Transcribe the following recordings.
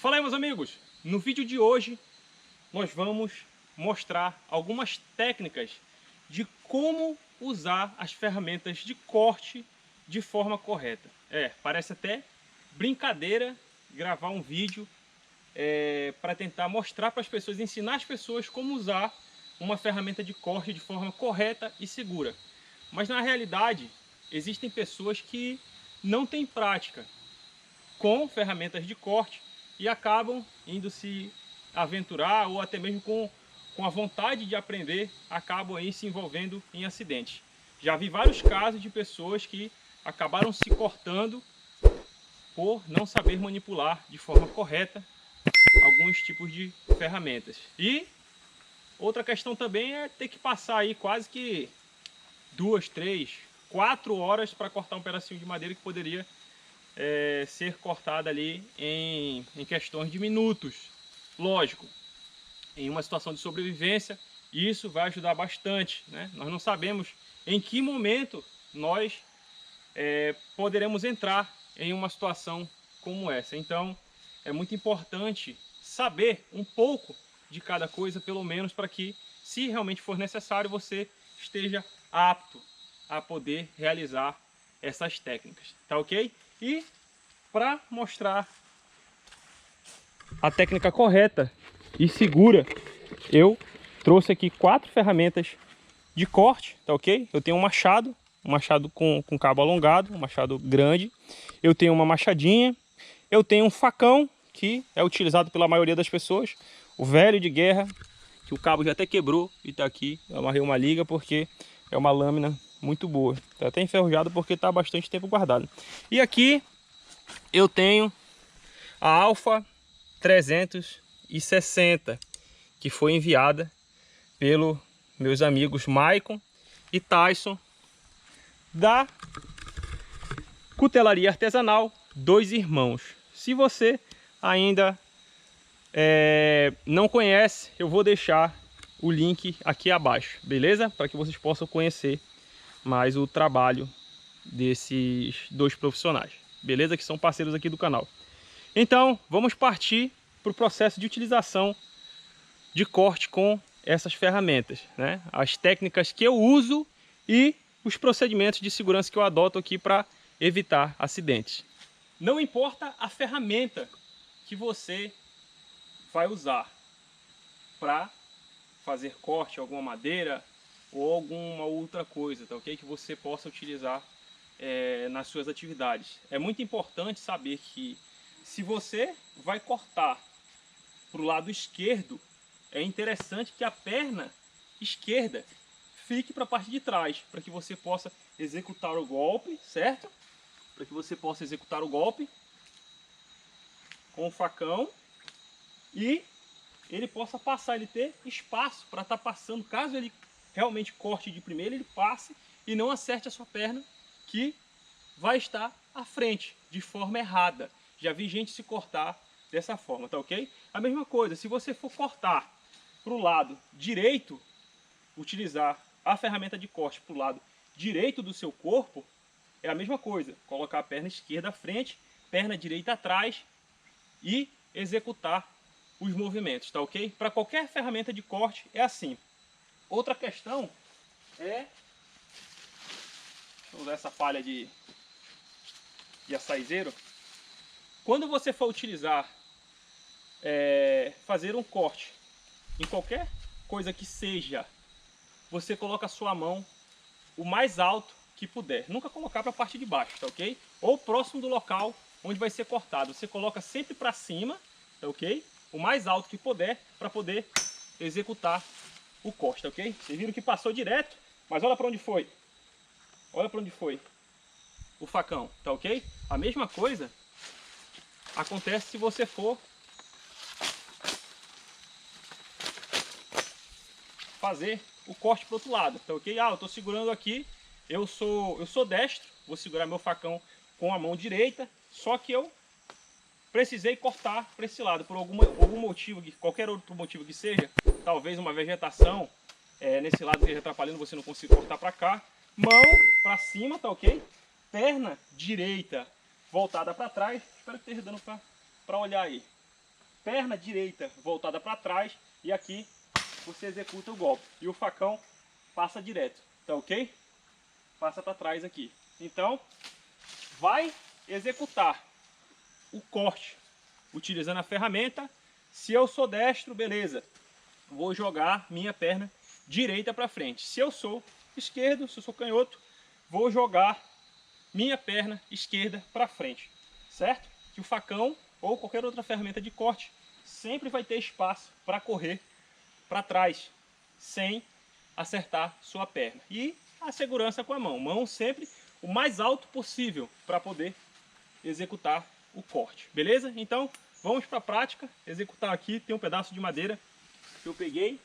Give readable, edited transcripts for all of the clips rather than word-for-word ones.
Fala aí, meus amigos! No vídeo de hoje nós vamos mostrar algumas técnicas de como usar as ferramentas de corte de forma correta. Parece até brincadeira gravar um vídeo para tentar mostrar para as pessoas, ensinar as pessoas como usar uma ferramenta de corte de forma correta e segura. Mas na realidade existem pessoas que não têm prática com ferramentas de corte e acabam indo se aventurar, ou até mesmo com a vontade de aprender, acabam aí se envolvendo em acidentes. Já vi vários casos de pessoas que acabaram se cortando por não saber manipular de forma correta alguns tipos de ferramentas. E outra questão também é ter que passar aí quase que 2, 3, 4 horas para cortar um pedacinho de madeira que poderia ser cortada ali em questões de minutos. Lógico, em uma situação de sobrevivência, isso vai ajudar bastante, né? Nós não sabemos em que momento nós poderemos entrar em uma situação como essa. Então é muito importante saber um pouco de cada coisa, pelo menos, para que, se realmente for necessário, você esteja apto a poder realizar essas técnicas, tá ok? E para mostrar a técnica correta e segura, eu trouxe aqui 4 ferramentas de corte, tá ok? Eu tenho um machado com cabo alongado, um machado grande. Eu tenho uma machadinha. Eu tenho um facão, que é utilizado pela maioria das pessoas, o velho de guerra, que o cabo já até quebrou e tá aqui. Eu amarrei uma liga porque é uma lâmina muito boa. Tá até enferrujado porque tá há bastante tempo guardado. E aqui eu tenho a Alpha 360, que foi enviada pelos meus amigos Maicon e Tyson, da Cutelaria Artesanal Dois Irmãos. Se você ainda não conhece, eu vou deixar o link aqui abaixo, beleza? Para que vocês possam conhecer mais o trabalho desses dois profissionais, beleza? Que são parceiros aqui do canal. Então, vamos partir para o processo de utilização de corte com essas ferramentas, né? As técnicas que eu uso e os procedimentos de segurança que eu adoto aqui para evitar acidentes. Não importa a ferramenta que você vai usar para fazer corte, alguma madeira ou alguma outra coisa, tá ok? Que você possa utilizar nas suas atividades. É muito importante saber que, se você vai cortar para o lado esquerdo, é interessante que a perna esquerda fique para a parte de trás, para que você possa executar o golpe, certo? Para que você possa executar o golpe com o facão e ele possa passar, ele ter espaço para estar passando. Caso ele realmente corte de primeira, ele passe e não acerte a sua perna, que vai estar à frente, de forma errada. Já vi gente se cortar dessa forma, tá ok? A mesma coisa, se você for cortar para o lado direito, utilizar a ferramenta de corte para o lado direito do seu corpo, é a mesma coisa. Colocar a perna esquerda à frente, perna direita atrás e executar os movimentos, tá ok? Para qualquer ferramenta de corte é assim. Outra questão é... Deixa eu usar essa palha de açaizeiro. Quando você for utilizar, fazer um corte em qualquer coisa que seja, você coloca a sua mão o mais alto que puder. Nunca colocar para a parte de baixo, tá ok? Ou próximo do local onde vai ser cortado. Você coloca sempre para cima, tá ok? O mais alto que puder, para poder executar o corte, tá ok? Vocês viram que passou direto, mas olha para onde foi. Olha para onde foi o facão, tá ok? A mesma coisa acontece se você for fazer o corte para o outro lado, tá ok? Eu estou segurando aqui, eu sou destro, vou segurar meu facão com a mão direita, só que eu precisei cortar para esse lado, por algum motivo, qualquer outro motivo que seja, talvez uma vegetação nesse lado esteja atrapalhando, você não consiga cortar para cá, mão para cima, tá ok? Perna direita voltada para trás, espero que esteja dando para olhar aí. perna direita voltada para trás e aqui você executa o golpe. E o facão passa direto, tá ok? Passa para trás aqui. Então, vai executar o corte utilizando a ferramenta. Se eu sou destro, beleza, vou jogar minha perna direita para frente. Se eu sou esquerdo, se eu sou canhoto, vou jogar minha perna esquerda para frente, certo? Que o facão ou qualquer outra ferramenta de corte sempre vai ter espaço para correr para trás, sem acertar sua perna. E a segurança com a mão sempre o mais alto possível para poder executar o corte, beleza? Então vamos para a prática, executar aqui. Tem um pedaço de madeira que eu peguei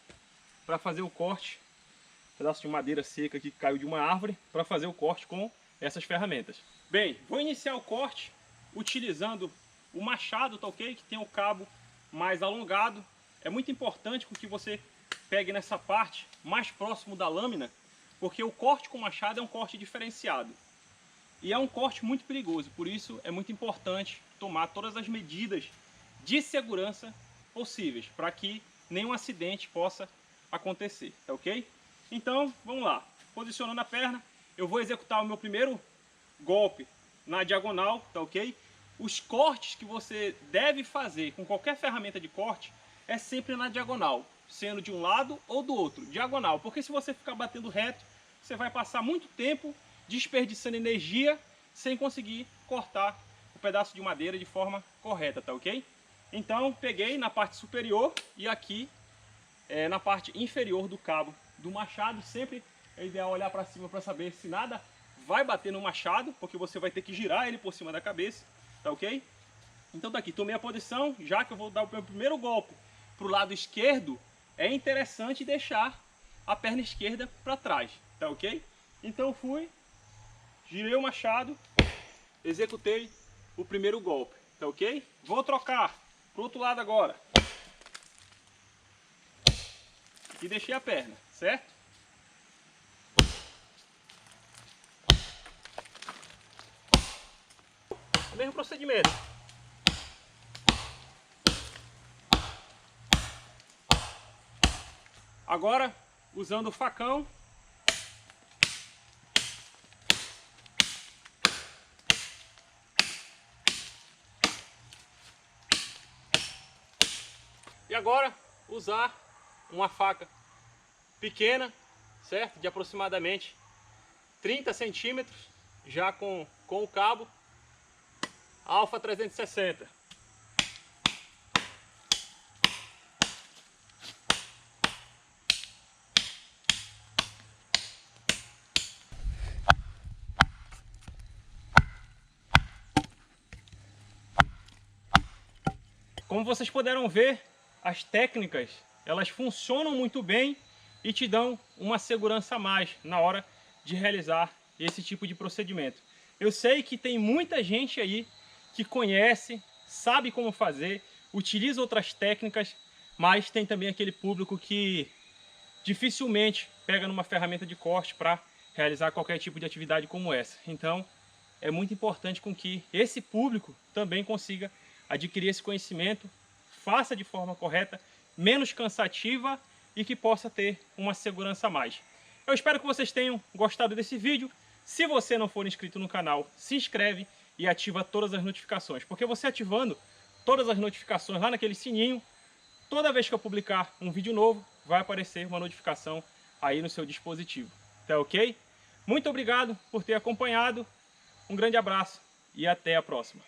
para fazer o corte, pedaço de madeira seca que caiu de uma árvore, para fazer o corte com essas ferramentas. Bem, vou iniciar o corte utilizando o machado, tá ok? Que tem o cabo mais alongado. É muito importante que você pegue nessa parte mais próximo da lâmina, porque o corte com machado é um corte diferenciado. E é um corte muito perigoso, por isso é muito importante tomar todas as medidas de segurança possíveis, para que nenhum acidente possa acontecer, tá ok? Então, vamos lá. Posicionando a perna, eu vou executar o meu primeiro golpe na diagonal, tá ok? Os cortes que você deve fazer com qualquer ferramenta de corte é sempre na diagonal, sendo de um lado ou do outro, diagonal, porque se você ficar batendo reto, você vai passar muito tempo desperdiçando energia sem conseguir cortar o pedaço de madeira de forma correta, tá ok? Então peguei na parte superior e aqui na parte inferior do cabo do machado. Sempre é ideal olhar para cima para saber se nada vai bater no machado, porque você vai ter que girar ele por cima da cabeça, tá ok? Então tá aqui, tomei a posição. Já que eu vou dar o meu primeiro golpe para o lado esquerdo, é interessante deixar a perna esquerda para trás, tá ok? Então fui, girei o machado, executei o primeiro golpe, tá ok? Vou trocar pro outro lado agora. E deixei a perna, certo? Mesmo procedimento. Agora, usando o facão, e agora usar uma faca pequena, certo? De aproximadamente 30 centímetros, já com o cabo Alfa 360. Como vocês puderam ver, as técnicas, elas funcionam muito bem e te dão uma segurança a mais na hora de realizar esse tipo de procedimento. Eu sei que tem muita gente aí que conhece, sabe como fazer, utiliza outras técnicas, mas tem também aquele público que dificilmente pega numa ferramenta de corte para realizar qualquer tipo de atividade como essa. Então, é muito importante com que esse público também consiga adquirir esse conhecimento, faça de forma correta, menos cansativa e que possa ter uma segurança a mais. Eu espero que vocês tenham gostado desse vídeo. Se você não for inscrito no canal, se inscreve e ativa todas as notificações, porque você ativando todas as notificações lá naquele sininho, toda vez que eu publicar um vídeo novo, vai aparecer uma notificação aí no seu dispositivo. Tá ok? Muito obrigado por ter acompanhado, um grande abraço e até a próxima.